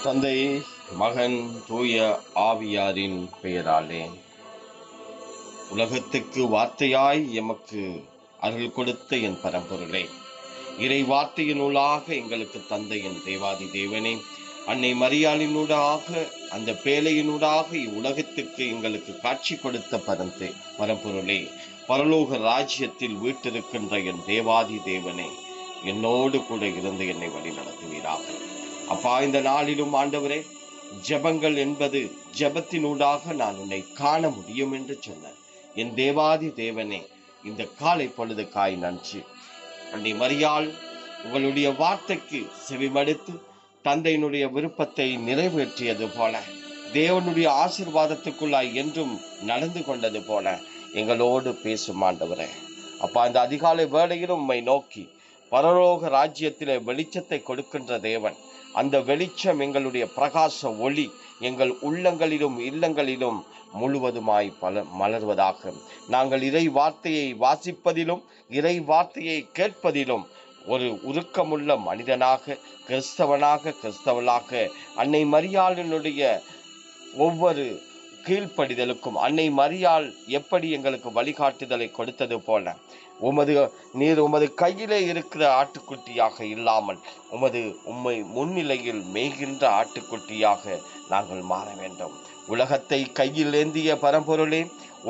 தந்தை, மகன், தூய ஆவியாரின் பெயராலே. உலகத்துக்கு வார்த்தையாய் எமக்கு அருள் கொடுத்த என் பரம்பொருளே, இறை வார்த்தையினூடாக எங்களுக்கு தந்தை என் தேவாதி தேவனே, அன்னை மரியாளினூடாக அந்த பேழையினூடாக இவ்வுலகத்துக்கு எங்களுக்கு காட்சி கொடுத்த பரம்பொருளே, பரலோக ராஜ்யத்தில் வீட்டிருக்கின்ற என் தேவாதி தேவனே, என்னோடு கூட இருந்து என்னை வழி நடத்துவீராக. அப்பா, இந்த நாளிலும் ஆண்டவரே, ஜெபங்கள் என்பது ஜெபத்தினூடாக நான் உன்னை காண முடியும் என்று சொன்ன என் தேவாதி தேவனே, இந்த காலை பொழுதுக்காய் நன்றி. அன்னை மரியாள் உங்களுடைய வார்த்தைக்கு செவிமடுத்து தந்தையினுடைய விருப்பத்தை நிறைவேற்றியது போல, தேவனுடைய ஆசீர்வாதத்துக்குள்ளாய் என்றும் நடந்து கொண்டது போல எங்களோடு பேசும் ஆண்டவரே. அப்பா, இந்த அதிகாலை வேளையிலும் உம்மை நோக்கி, பரலோக ராஜ்யத்திலே வெளிச்சத்தை கொடுக்கின்ற தேவன், அந்த வெளிச்சம் எங்களுடைய பிரகாச ஒளி எங்கள் உள்ளங்களிலும் இல்லங்களிலும் முழுவதுமாய் மலர்வதாக. நாங்கள் இறை வார்த்தையை வாசிப்பதிலும் இறை வார்த்தையை கேட்பதிலும் ஒரு உருக்கமுள்ள மனிதனாக, கிறிஸ்தவளாக அன்னை மரியாளினுடைய ஒவ்வொரு கீழ்ப்படிதலுக்கும் அன்னை மரியாள் எப்படி எங்களுக்கு வழிகாட்டுதலை கொடுத்தது போல, உமது கையிலே இருக்கிற ஆட்டுக்குட்டியாக இல்லாமல் உம்மை முன்னிலையில் மேய்கின்ற ஆட்டுக்குட்டியாக நாங்கள் மாற வேண்டும். உலகத்தை கையில் ஏந்திய பரம்பொருளே,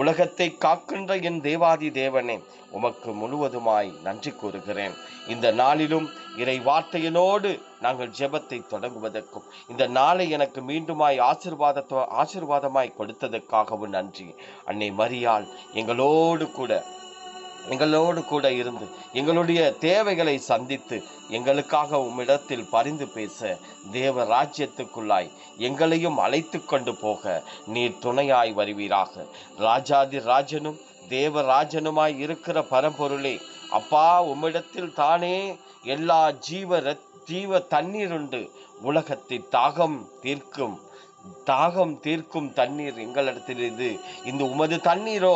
உலகத்தை காக்கின்ற என் தேவாதி தேவனே, உமக்கு முழுவதுமாய் நன்றி கூறுகிறேன். இந்த நாளிலும் இறை வார்த்தையினோடு நாங்கள் ஜெபத்தை தொடங்குவதற்கும், இந்த நாளை எனக்கு மீண்டுமாய் ஆசீர்வாதமாய் கொடுத்ததற்காகவும் நன்றி. அன்னை மரியாள் எங்களோடு கூட இருந்து எங்களுடைய தேவைகளை சந்தித்து எங்களுக்காக உம்மிடத்தில் பரிந்து பேச தேவ ராஜ்யத்துக்குள்ளாய் எங்களையும் அழைத்து கொண்டு போக நீர் துணையாய் வருவீராக. ராஜாதி ராஜனும் தேவராஜனுமாய் இருக்கிற பரம்பொருளே, அப்பா, உம்மிடத்தில் தானே எல்லா ஜீவ தண்ணீர் உண்டு. உலகத்தை தாகம் தீர்க்கும் தண்ணீர் எங்களிடத்தில் இது. இந்த உமது தண்ணீரோ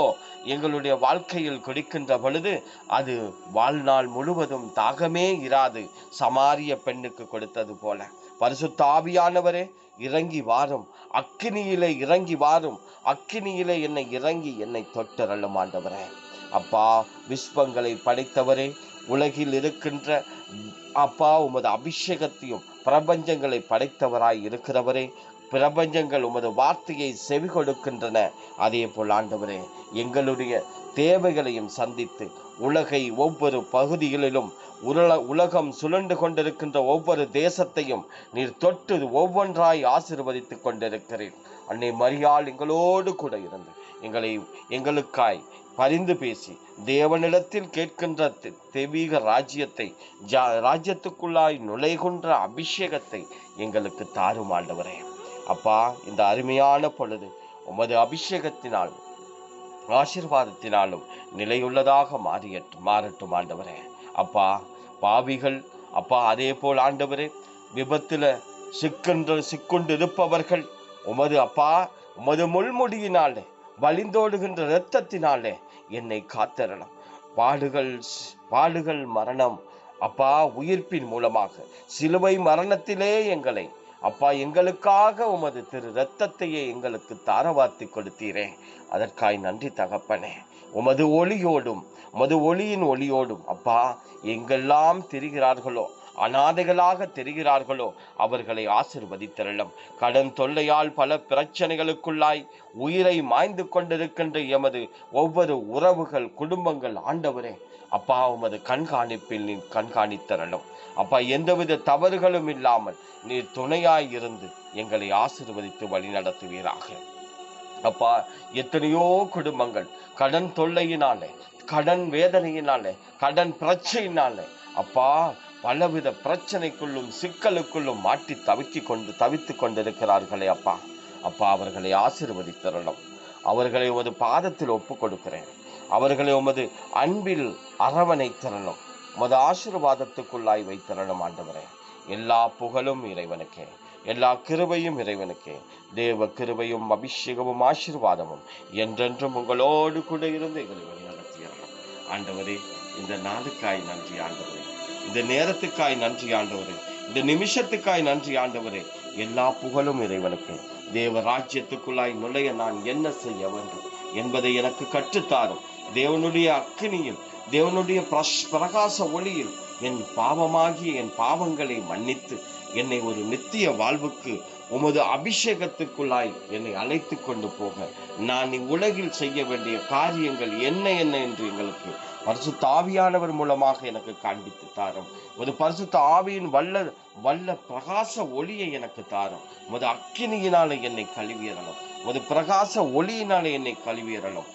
எங்களுடைய வாழ்க்கையில் குடிக்கின்ற பொழுது அது வாழ்நாள் முழுவதும் தாகமே இராது. சமாரிய பெண்ணுக்கு கொடுத்தது போல பரிசுத்த ஆவியானவரே, இறங்கி வாரும், அக்கினியிலே இறங்கி வாரும், அக்கினியிலே என்னை தொட்டருளும் ஆண்டவரே. அப்பா, விஸ்வங்களை படைத்தவரே, உலகில் இருக்கின்ற அப்பா, உமது அபிஷேகத்தையும் பிரபஞ்சங்களை படைத்தவராய் இருக்கிறவரே, பிரபஞ்சங்கள் உமது வார்த்தையை செவி கொடுக்கின்றன. அதே போல் ஆண்டவரே, எங்களுடைய தேவைகளையும் சந்தித்து உலகை ஒவ்வொரு பகுதிகளிலும் உலகம் சுழண்டு கொண்டிருக்கின்ற ஒவ்வொரு தேசத்தையும் நீர் தொட்டு ஒவ்வொன்றாய் ஆசீர்வதித்துக் கொண்டிருக்கிறீர். அன்னை மரியாள் எங்களோடு கூட இருந்து எங்களுக்காய் பரிந்து பேசி தேவனிடத்தில் கேட்கின்ற தெய்வீக ராஜ்யத்துக்குள்ளாய் நுழைகின்ற அபிஷேகத்தை எங்களுக்கு தாரும் ஆண்டவரே. அப்பா, இந்த அருமையான பொழுது உமது அபிஷேகத்தினால் ஆசீர்வாதத்தினாலும் நிலையுள்ளதாக மாறட்டும் ஆண்டவரே. அப்பா, பாவிகள் அப்பா, அதே போல் ஆண்டவரே, விபத்துல சிக்குண்டு இருப்பவர்கள் உமது முள்முடியினாலே வழிந்தோடுகின்ற இரத்தத்தினாலே என்னை காத்தரணும். பாடுகள் மரணம் அப்பா, உயிர்ப்பின் மூலமாக சிலுவை மரணத்திலே எங்களுக்காக உமது திரு இரத்தத்தையே எங்களுக்கு தாரவாத்தி கொடுத்தீரே. அதற்காய் நன்றி தகப்பனே. உமது ஒளியின் ஒளியோடும் அப்பா, எங்கெல்லாம் தெரிகிறார்களோ, அநாதைகளாக தெரிகிறார்களோ, அவர்களை ஆசீர்வதித்தருளும். கடன் தொல்லையால் பல பிரச்சனைகளுக்குள்ளாய் உயிரை மாய்ந்து கொண்டிருக்கின்ற எமது ஒவ்வொரு உறவுகள், குடும்பங்கள் ஆண்டவரே, அப்பா, உமது கண்காணிப்பில் நீ கண்காணித்தரலும். அப்பா, எந்தவித தவறுகளும் இல்லாமல் நீர் துணையாய் இருந்து எங்களை ஆசீர்வதித்து வழி நடத்துவீராக. அப்பா, எத்தனையோ குடும்பங்கள் கடன் தொல்லையினாலே, கடன் வேதனையினாலே, கடன் பிரச்சனையினாலே அப்பா, பலவித பிரச்சனைக்குள்ளும் சிக்கலுக்குள்ளும் மாட்டி தவித்து கொண்டிருக்கிறார்களே அப்பா. அவர்களை ஆசீர்வதித்தரணும். அவர்களை உமது பாதத்தில் ஒப்பு கொடுக்கிறேன். அவர்களை உமது அன்பில் அரவணைத்தரணும். உமது ஆசீர்வாதத்துக்குள்ளாய் வைத்தரணும் ஆண்டவரே. எல்லா புகழும் இறைவனுக்கே, எல்லா கிருபையும் இறைவனுக்கே. தேவ கிருபையும் அபிஷேகமும் ஆசீர்வாதமும் என்றென்றும் உங்களோடு கூட இருந்து எங்களை வழிநடத்தியறணும் ஆண்டவரே. இந்த நாளுக்காய் நன்றி ஆண்டவரே. இந்த நேரத்துக்காய் நன்றி ஆண்டவரே. இந்த நிமிஷத்துக்காய் நன்றி ஆண்டவரே. எல்லா புகழும் இறைவனுக்கு. தேவ ராஜ்யத்துக்குள்ளாய் நுழைய நான் என்ன செய்ய வேண்டும் என்பதை எனக்கு கற்றுத்தாரும். தேவனுடைய அக்கினியில், தேவனுடைய பிரகாச ஒளியில் என் பாவமாகிய என் பாவங்களை மன்னித்து என்னை ஒரு நித்திய வாழ்வுக்கு உமது அபிஷேகத்திற்குள்ளாய் என்னை அழைத்து கொண்டு போக நான் இவ்வுலகில் செய்ய வேண்டிய காரியங்கள் என்ன என்ன என்று எங்களுக்கு பரிசுத்த ஆவியானவர் மூலமாக எனக்கு காண்பித்து தாரும். ஒரு பரிசுத்த ஆவியின் வல்ல பிரகாச ஒளியை எனக்கு தாரும். உமது அக்கினியினால என்னை கழுவியறணும். ஒரு பிரகாச ஒளியினால என்னை கழுவியறணும்.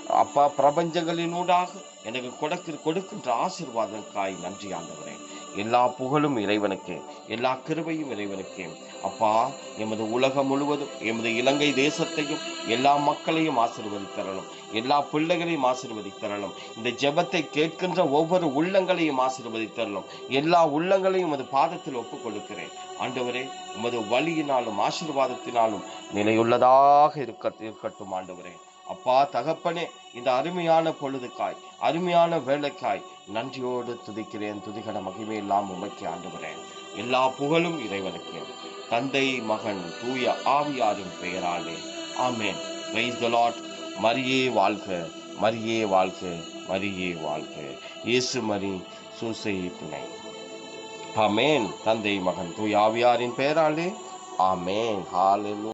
அப்பா பிரபஞ்சங்களினூடாக எனக்கு கொடுக்கின்ற ஆசீர்வாதங்களுக்காய் நன்றி ஆண்டவரே. எல்லா புகழும் இறைவனுக்கு, எல்லா கிருபையும் இறைவனுக்கு. அப்பா, எமது உலகம் முழுவதும், எமது இலங்கை தேசத்தையும் எல்லா மக்களையும் ஆசீர்வதித்தரணும். எல்லா பிள்ளைகளையும் ஆசீர்வதித்தரணும். இந்த ஜெபத்தை கேட்கின்ற ஒவ்வொரு உள்ளங்களையும் ஆசீர்வதித்தரணும். எல்லா உள்ளங்களையும் உமது பாதத்தில் ஒப்புக் கொடுக்கிறேன் ஆண்டவரே. உமது வழியினாலும் ஆசீர்வாதத்தினாலும் நிலையுள்ளதாக இருக்கட்டும் ஆண்டவரே. அப்பா தகப்பனே, இந்த அருமையான பொழுதுக்காய், அருமையான வேலைக்காய் நன்றியோடு துதிக்கிறேன். துதிகட மகிமை எல்லாம் உமக்கே ஆண்டவரே. எல்லா புகழும் இறைவனுக்கு. தந்தை, மகன், தூய ஆவியாரின் பெயராலே ஆமென். Praise the Lord. மரியே வாழ்க, மரியே வாழ்க, மரியே வாழ்க. இயேசு மரி சூசை துணை. ஆமென். தந்தை, மகன், தூய ஆவியாரின் பெயராலே ஆமென். ஹalleluya.